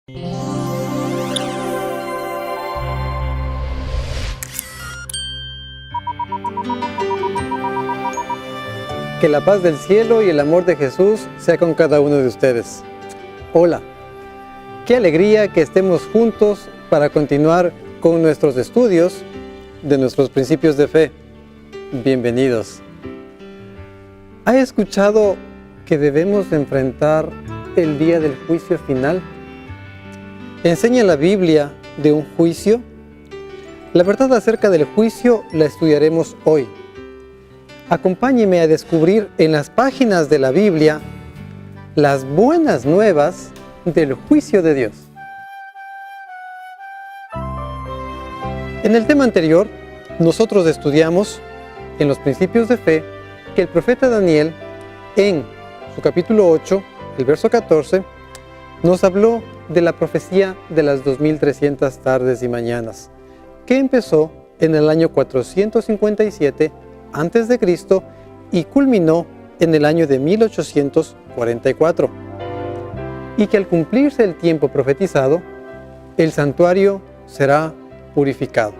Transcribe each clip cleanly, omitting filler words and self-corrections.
Que la paz del cielo y el amor de Jesús sea con cada uno de ustedes. Hola, qué alegría que estemos juntos para continuar con nuestros estudios de nuestros principios de fe. Bienvenidos. ¿Ha escuchado que debemos enfrentar el día del juicio final? ¿Enseña la Biblia de un juicio? La verdad acerca del juicio la estudiaremos hoy. Acompáñeme a descubrir en las páginas de la Biblia las buenas nuevas del juicio de Dios. En el tema anterior, nosotros estudiamos en los principios de fe que el profeta Daniel, en su capítulo 8, el verso 14, nos habló de la profecía de las 2300 tardes y mañanas, que empezó en el año 457 antes de Cristo y culminó en el año de 1844, y que al cumplirse el tiempo profetizado, el santuario será purificado.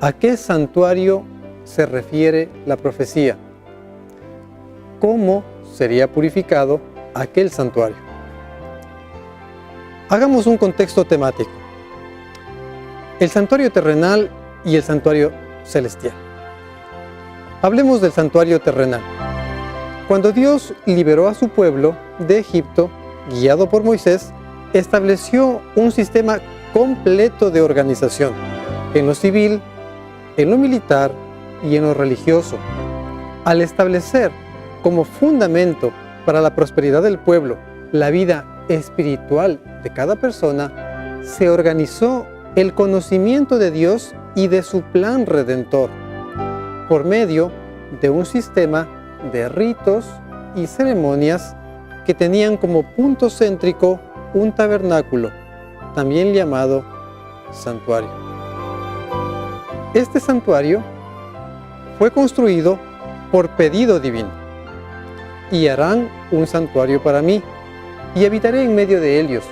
¿A qué santuario se refiere la profecía? ¿Cómo sería purificado aquel santuario? Hagamos un contexto temático: el santuario terrenal y el santuario celestial. Hablemos del santuario terrenal. Cuando Dios liberó a su pueblo de Egipto, guiado por Moisés, estableció un sistema completo de organización, en lo civil, en lo militar y en lo religioso. Al establecer como fundamento para la prosperidad del pueblo la vida espiritual de cada persona, se organizó el conocimiento de Dios y de su plan redentor, por medio de un sistema de ritos y ceremonias que tenían como punto céntrico un tabernáculo, también llamado santuario. Este santuario fue construido por pedido divino. Y harán un santuario para mí, y habitaré en medio de ellos,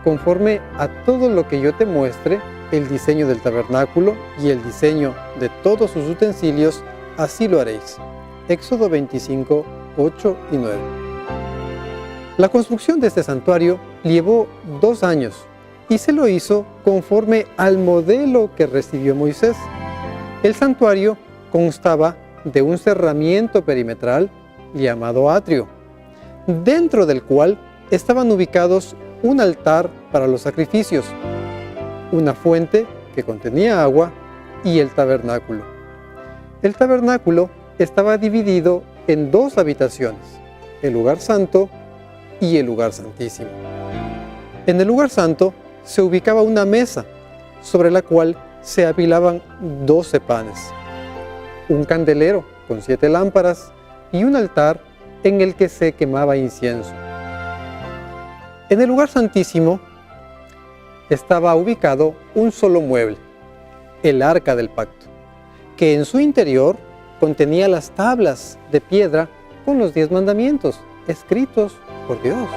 conforme a todo lo que yo te muestre, el diseño del tabernáculo y el diseño de todos sus utensilios, así lo haréis. Éxodo 25, 8 y 9. La construcción de este santuario llevó 2 años y se lo hizo conforme al modelo que recibió Moisés. El santuario constaba de un cerramiento perimetral llamado atrio, dentro del cual estaban ubicados un altar para los sacrificios, una fuente que contenía agua y el tabernáculo. El tabernáculo estaba dividido en 2 habitaciones, el lugar santo y el lugar santísimo. En el lugar santo se ubicaba una mesa sobre la cual se apilaban 12 panes, un candelero con 7 lámparas y un altar en el que se quemaba incienso. En el lugar santísimo estaba ubicado un solo mueble, el arca del pacto, que en su interior contenía las tablas de piedra con los 10 mandamientos escritos por Dios.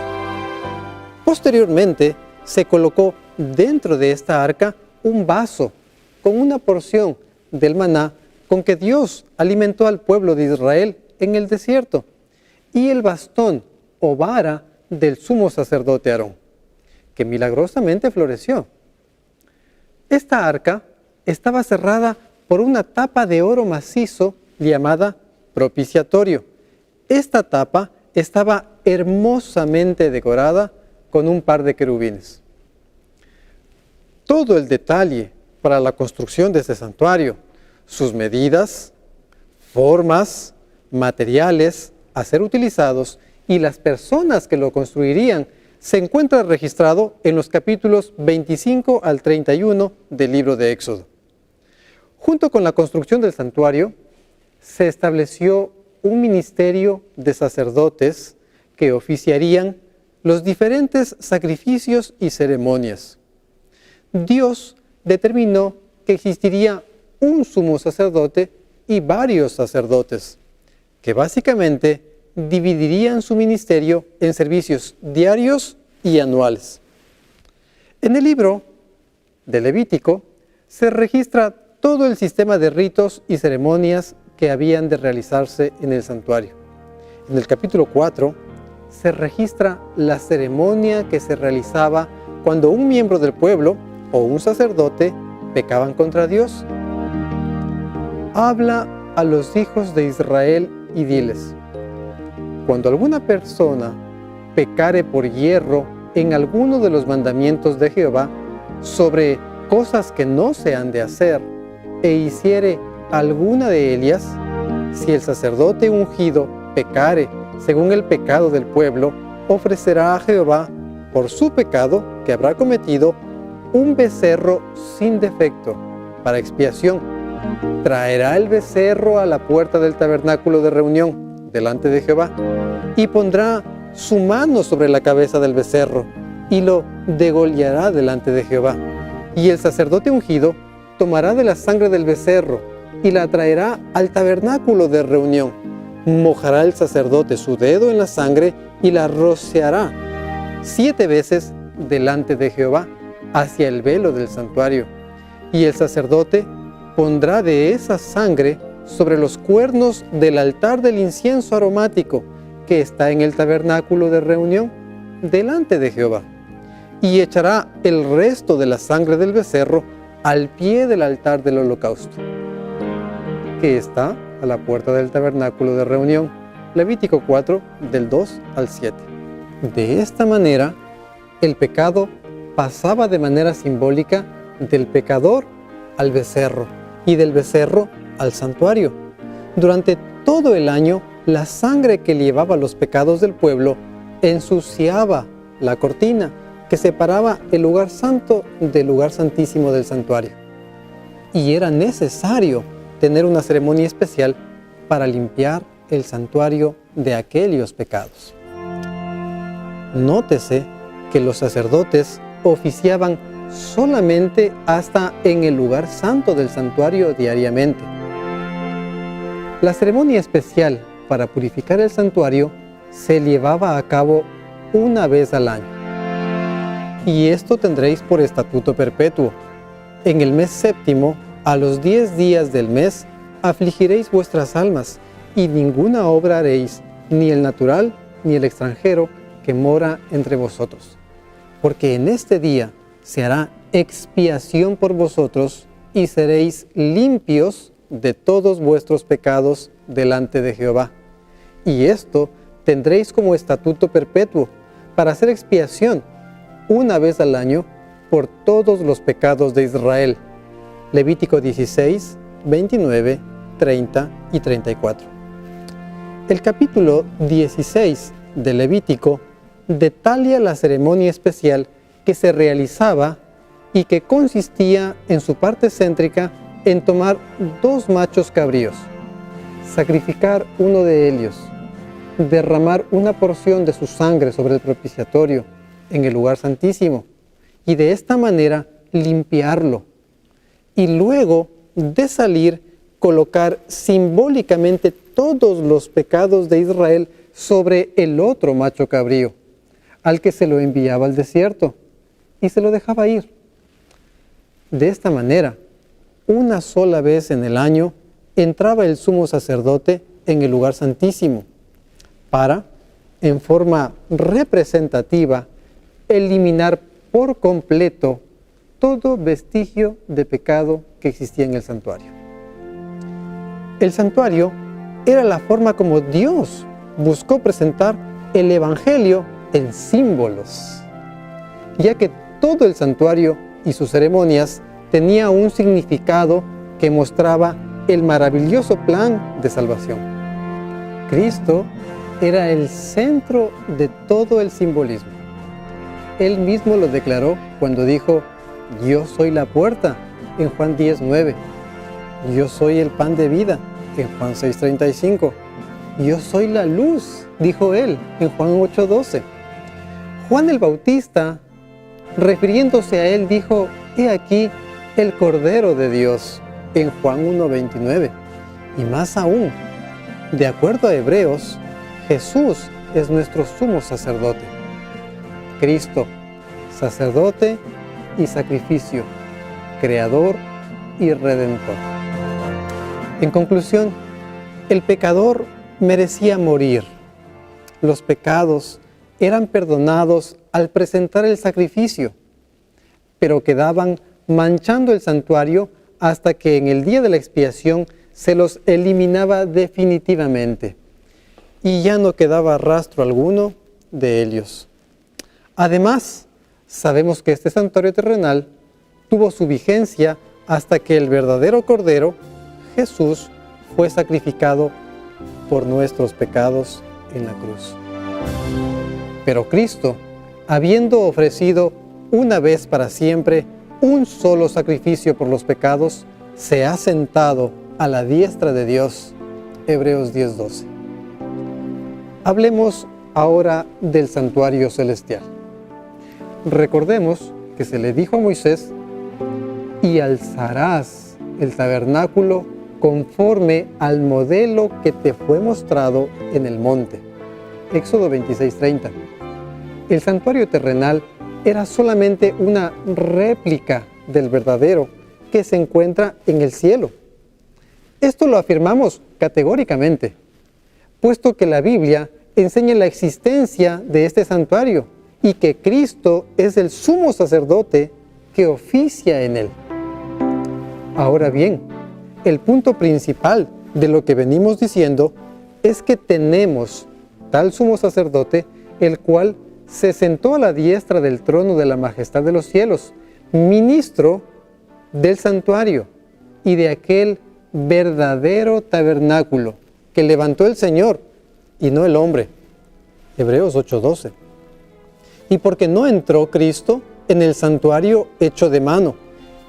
Posteriormente se colocó dentro de esta arca un vaso con una porción del maná con que Dios alimentó al pueblo de Israel en el desierto, y el bastón o vara del sumo sacerdote Aarón, que milagrosamente floreció. Esta arca estaba cerrada por una tapa de oro macizo llamada propiciatorio. Esta tapa estaba hermosamente decorada con un par de querubines. Todo el detalle para la construcción de este santuario, sus medidas, formas, materiales a ser utilizados y las personas que lo construirían, se encuentra registrado en los capítulos 25 al 31 del libro de Éxodo. Junto con la construcción del santuario, se estableció un ministerio de sacerdotes que oficiarían los diferentes sacrificios y ceremonias. Dios determinó que existiría un sumo sacerdote y varios sacerdotes, que básicamente dividirían su ministerio en servicios diarios y anuales. En el libro de Levítico se registra todo el sistema de ritos y ceremonias que habían de realizarse en el santuario. En el capítulo 4 se registra la ceremonia que se realizaba cuando un miembro del pueblo o un sacerdote pecaban contra Dios. Habla a los hijos de Israel y diles: cuando alguna persona pecare por hierro en alguno de los mandamientos de Jehová sobre cosas que no se han de hacer, e hiciere alguna de ellas, si el sacerdote ungido pecare según el pecado del pueblo, ofrecerá a Jehová por su pecado que habrá cometido un becerro sin defecto para expiación. Traerá el becerro a la puerta del tabernáculo de reunión delante de Jehová y pondrá su mano sobre la cabeza del becerro y lo degollará delante de Jehová. Y el sacerdote ungido tomará de la sangre del becerro y la traerá al tabernáculo de reunión. Mojará el sacerdote su dedo en la sangre y la rociará 7 veces delante de Jehová hacia el velo del santuario. Y el sacerdote pondrá de esa sangre sobre los cuernos del altar del incienso aromático que está en el tabernáculo de reunión delante de Jehová. Y echará el resto de la sangre del becerro al pie del altar del holocausto, que está a la puerta del tabernáculo de reunión. Levítico 4, del 2 al 7. De esta manera, el pecado pasaba de manera simbólica del pecador al becerro y del becerro al santuario. Durante todo el año, la sangre que llevaba los pecados del pueblo ensuciaba la cortina que separaba el lugar santo del lugar santísimo del santuario. Y era necesario tener una ceremonia especial para limpiar el santuario de aquellos pecados. Nótese que los sacerdotes oficiaban solamente hasta en el lugar santo del santuario diariamente. La ceremonia especial para purificar el santuario se llevaba a cabo una vez al año. Y esto tendréis por estatuto perpetuo. En el mes séptimo, a los 10 días del mes, afligiréis vuestras almas, y ninguna obra haréis, ni el natural, ni el extranjero, que mora entre vosotros. Porque en este día se hará expiación por vosotros, y seréis limpios de todos vuestros pecados delante de Jehová. Y esto tendréis como estatuto perpetuo, para hacer expiación una vez al año por todos los pecados de Israel. Levítico 16, 29, 30 y 34. El capítulo 16 de Levítico detalla la ceremonia especial que se realizaba y que consistía en su parte céntrica en tomar 2 machos cabríos, sacrificar uno de ellos, derramar una porción de su sangre sobre el propiciatorio en el lugar santísimo y de esta manera limpiarlo, y luego de salir colocar simbólicamente todos los pecados de Israel sobre el otro macho cabrío, al que se lo enviaba al desierto y se lo dejaba ir. De esta manera, una sola vez en el año entraba el sumo sacerdote en el lugar santísimo para, en forma representativa, eliminar por completo todo vestigio de pecado que existía en el santuario. El santuario era la forma como Dios buscó presentar el Evangelio en símbolos, ya que todo el santuario y sus ceremonias tenía un significado que mostraba el maravilloso plan de salvación. Cristo era el centro de todo el simbolismo. Él mismo lo declaró cuando dijo: yo soy la puerta, en Juan 10:9. Yo soy el pan de vida, en Juan 6:35. Yo soy la luz, dijo él, en Juan 8:12. Juan el Bautista, refiriéndose a él, dijo: he aquí el Cordero de Dios, en Juan 1:29. Y más aún, de acuerdo a Hebreos, Jesús es nuestro sumo sacerdote. Cristo, sacerdote y sacrificio, creador y redentor. En conclusión, el pecador merecía morir. Los pecados eran perdonados al presentar el sacrificio, pero quedaban manchando el santuario hasta que en el día de la expiación se los eliminaba definitivamente y ya no quedaba rastro alguno de ellos. Además, sabemos que este santuario terrenal tuvo su vigencia hasta que el verdadero Cordero, Jesús, fue sacrificado por nuestros pecados en la cruz. Pero Cristo, habiendo ofrecido una vez para siempre un solo sacrificio por los pecados, se ha sentado a la diestra de Dios. Hebreos 10:12. Hablemos ahora del santuario celestial. Recordemos que se le dijo a Moisés: y alzarás el tabernáculo conforme al modelo que te fue mostrado en el monte. Éxodo 26:30. El santuario terrenal era solamente una réplica del verdadero que se encuentra en el cielo. Esto lo afirmamos categóricamente, puesto que la Biblia enseña la existencia de este santuario y que Cristo es el sumo sacerdote que oficia en él. Ahora bien, el punto principal de lo que venimos diciendo es que tenemos tal sumo sacerdote, el cual se sentó a la diestra del trono de la majestad de los cielos, ministro del santuario y de aquel verdadero tabernáculo que levantó el Señor y no el hombre. Hebreos 8:12. Y porque no entró Cristo en el santuario hecho de mano,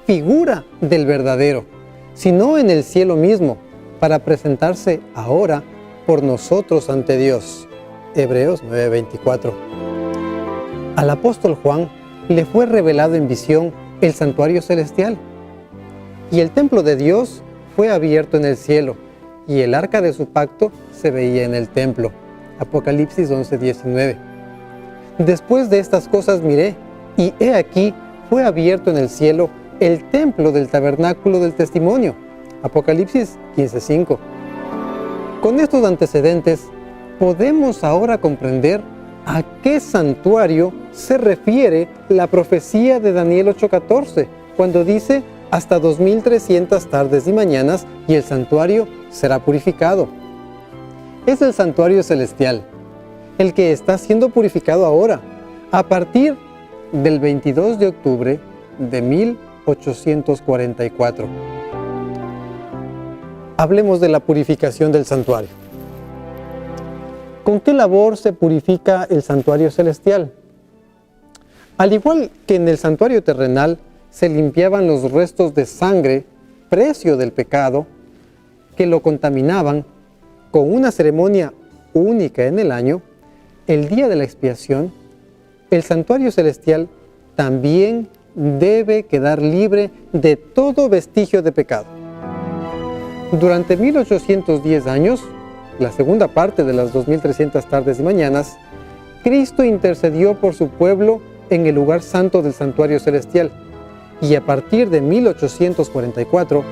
figura del verdadero, sino en el cielo mismo, para presentarse ahora por nosotros ante Dios. Hebreos 9:24. Al apóstol Juan le fue revelado en visión el santuario celestial, y el templo de Dios fue abierto en el cielo, y el arca de su pacto se veía en el templo. Apocalipsis 11:19. Después de estas cosas miré, y he aquí fue abierto en el cielo el templo del tabernáculo del testimonio. Apocalipsis 15:5. Con estos antecedentes, podemos ahora comprender a qué santuario se refiere la profecía de Daniel 8:14, cuando dice: hasta 2300 tardes y mañanas, y el santuario será purificado. Es el santuario celestial, el que está siendo purificado ahora, a partir del 22 de octubre de 1844. Hablemos de la purificación del santuario. ¿Con qué labor se purifica el santuario celestial? Al igual que en el santuario terrenal, se limpiaban los restos de sangre, precio del pecado, que lo contaminaban con una ceremonia única en el año, el día de la expiación. El santuario celestial también debe quedar libre de todo vestigio de pecado. Durante 1810 años, la segunda parte de las 2300 tardes y mañanas, Cristo intercedió por su pueblo en el lugar santo del santuario celestial, y a partir de 1844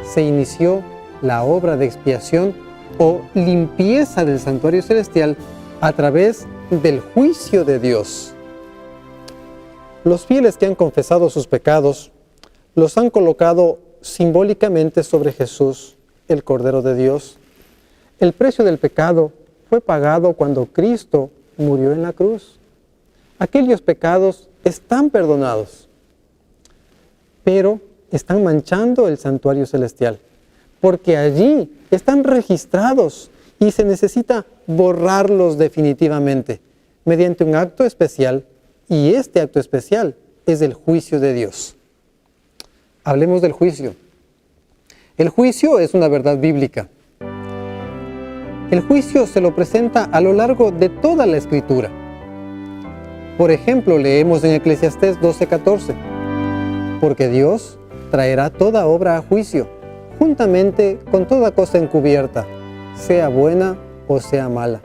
se inició la obra de expiación o limpieza del santuario celestial a través del juicio de Dios. Los fieles que han confesado sus pecados los han colocado simbólicamente sobre Jesús, el Cordero de Dios. El precio del pecado fue pagado cuando Cristo murió en la cruz. Aquellos pecados están perdonados, pero están manchando el santuario celestial, porque allí están registrados y se necesita borrarlos definitivamente mediante un acto especial, y este acto especial es el juicio de Dios. Hablemos del juicio. El juicio es una verdad bíblica. El juicio se lo presenta a lo largo de toda la Escritura. Por ejemplo, leemos en Eclesiastés 12:14, porque Dios traerá toda obra a juicio, juntamente con toda cosa encubierta, sea buena o sea mala.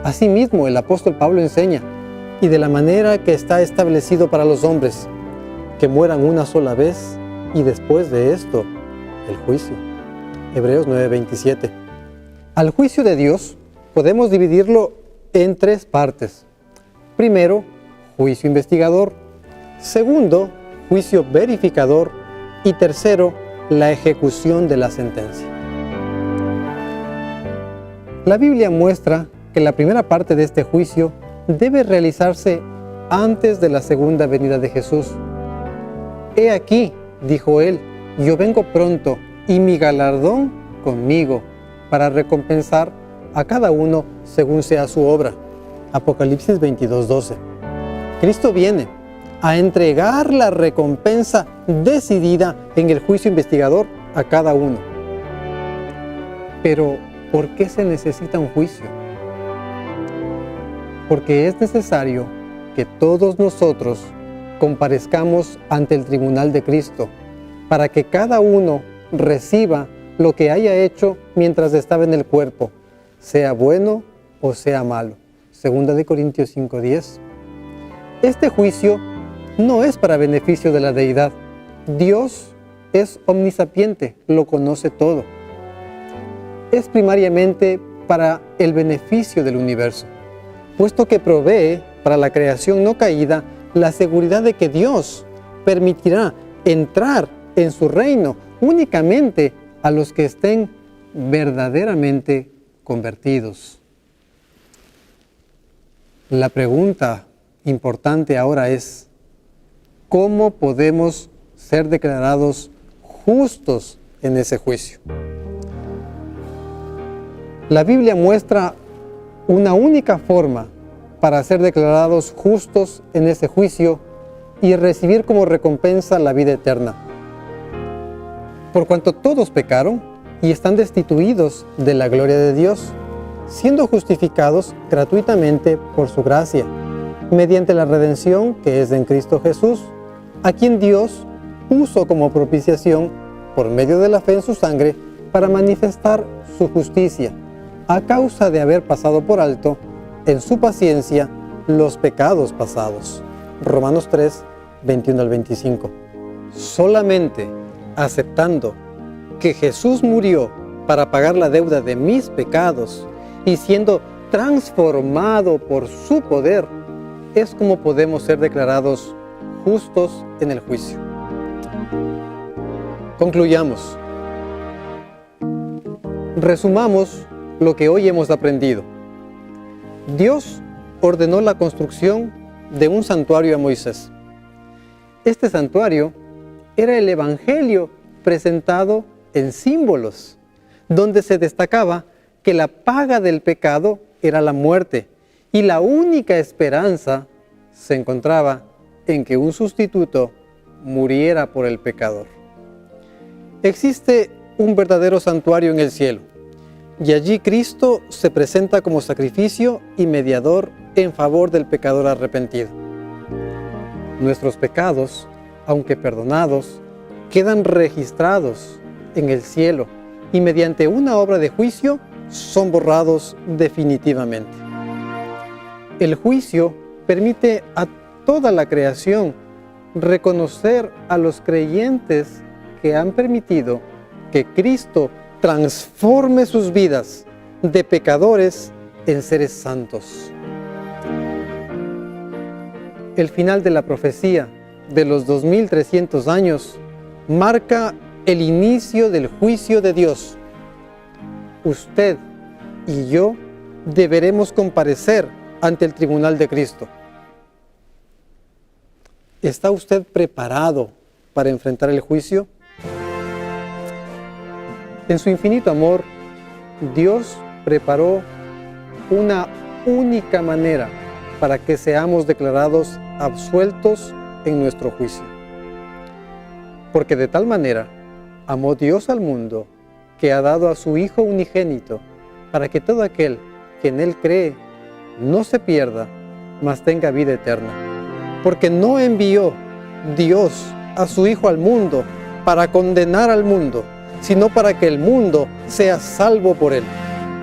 Asimismo, el apóstol Pablo enseña, y de la manera que está establecido para los hombres, que mueran una sola vez y después de esto, el juicio. Hebreos 9:27. Al juicio de Dios podemos dividirlo en tres partes. Primero, juicio investigador. Segundo, juicio verificador. Y tercero, la ejecución de la sentencia. La Biblia muestra que la primera parte de este juicio debe realizarse antes de la segunda venida de Jesús. He aquí, dijo él, yo vengo pronto y mi galardón conmigo para recompensar a cada uno según sea su obra. Apocalipsis 22:12. Cristo viene a entregar la recompensa decidida en el juicio investigador a cada uno. Pero, ¿por qué se necesita un juicio? Porque es necesario que todos nosotros comparezcamos ante el tribunal de Cristo para que cada uno reciba lo que haya hecho mientras estaba en el cuerpo, sea bueno o sea malo. 2 Corintios 5:10. Este juicio no es para beneficio de la deidad. Dios es omnisapiente, lo conoce todo. Es primariamente para el beneficio del universo, puesto que provee para la creación no caída la seguridad de que Dios permitirá entrar en su reino únicamente a los que estén verdaderamente convertidos. La pregunta importante ahora es, ¿cómo podemos ser declarados justos en ese juicio? La Biblia muestra una única forma para ser declarados justos en ese juicio y recibir como recompensa la vida eterna. Por cuanto todos pecaron y están destituidos de la gloria de Dios, siendo justificados gratuitamente por su gracia, mediante la redención que es en Cristo Jesús, a quien Dios puso como propiciación por medio de la fe en su sangre para manifestar su justicia, a causa de haber pasado por alto en su paciencia los pecados pasados. Romanos 3, 21 al 25. Solamente aceptando que Jesús murió para pagar la deuda de mis pecados y siendo transformado por su poder, es como podemos ser declarados justos en el juicio. Concluyamos. Resumamos lo que hoy hemos aprendido. Dios ordenó la construcción de un santuario a Moisés. Este santuario era el Evangelio presentado en símbolos, donde se destacaba que la paga del pecado era la muerte y la única esperanza se encontraba en que un sustituto muriera por el pecador. Existe un verdadero santuario en el cielo, y allí Cristo se presenta como sacrificio y mediador en favor del pecador arrepentido. Nuestros pecados, aunque perdonados, quedan registrados en el cielo y mediante una obra de juicio son borrados definitivamente. El juicio permite a toda la creación reconocer a los creyentes que han permitido que Cristo transforme sus vidas de pecadores en seres santos. El final de la profecía de los 2300 años marca el inicio del juicio de Dios. Usted y yo deberemos comparecer ante el tribunal de Cristo. ¿Está usted preparado para enfrentar el juicio? En su infinito amor, Dios preparó una única manera para que seamos declarados absueltos en nuestro juicio. Porque de tal manera amó Dios al mundo que ha dado a su Hijo unigénito para que todo aquel que en Él cree no se pierda, mas tenga vida eterna. Porque no envió Dios a su Hijo al mundo para condenar al mundo, sino para que el mundo sea salvo por Él.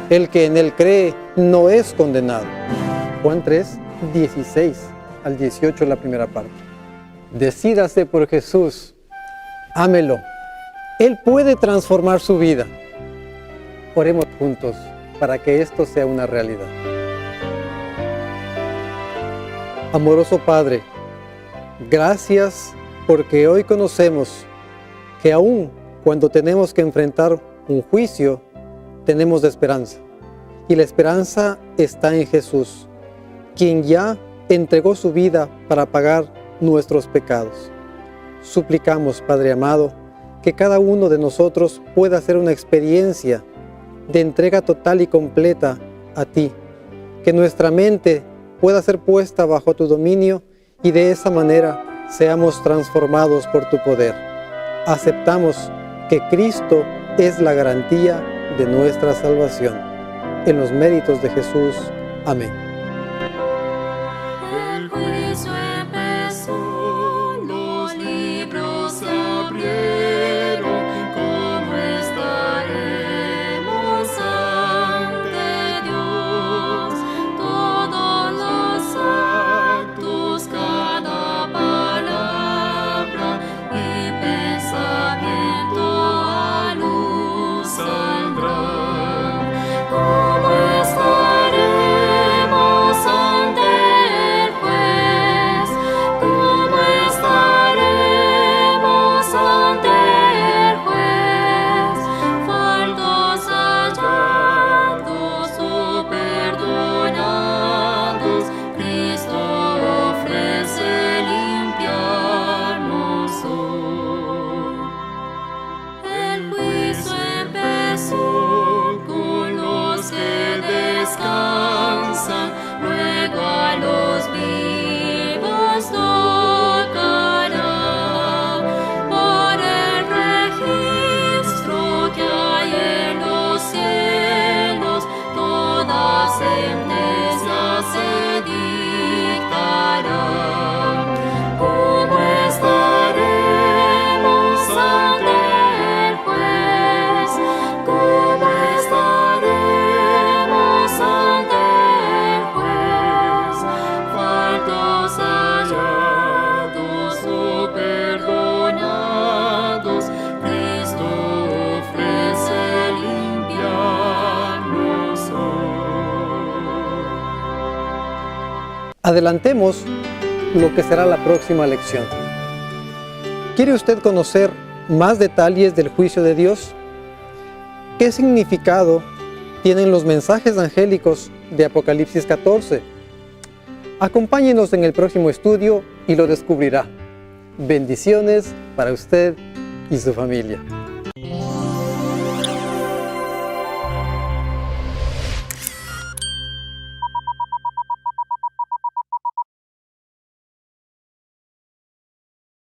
El que en Él cree no es condenado. Juan 3, 16 al 18, la primera parte. Decídase por Jesús. Ámelo. Él puede transformar su vida. Oremos juntos para que esto sea una realidad. Amoroso Padre, gracias porque hoy conocemos que aún cuando tenemos que enfrentar un juicio, tenemos esperanza. Y la esperanza está en Jesús, quien ya entregó su vida para pagar nuestros pecados. Suplicamos, Padre amado, que cada uno de nosotros pueda hacer una experiencia de entrega total y completa a ti, que nuestra mente pueda ser puesta bajo tu dominio y de esa manera seamos transformados por tu poder. Aceptamos que Cristo es la garantía de nuestra salvación. En los méritos de Jesús. Amén. El juicio empezó, los libros se abrieron. ¿Cómo estaremos ante Dios? Todos los actos, cada palabra y pensamiento a luz saldrá. ¿Cómo estaremos ante el juez? ¿Cómo estaremos ante el juez? Faltos hallados o perdonados, Cristo ofrece limpiarnos hoy. El juicio empezó con los que descansan, luego a los vivos tocará. Por el registro que hay en los cielos, toda sentencia se dictará. ¿Cómo estaremos ante el juez? ¿Cómo estaremos ante el juez? Faltos hallados o perdonados, Cristo ofrece limpiarnos hoy. Adelantemos lo que será la próxima lección. ¿Quiere usted conocer más detalles del juicio de Dios? ¿Qué significado tienen los mensajes angélicos de Apocalipsis 14? Acompáñenos en el próximo estudio y lo descubrirá. Bendiciones para usted y su familia.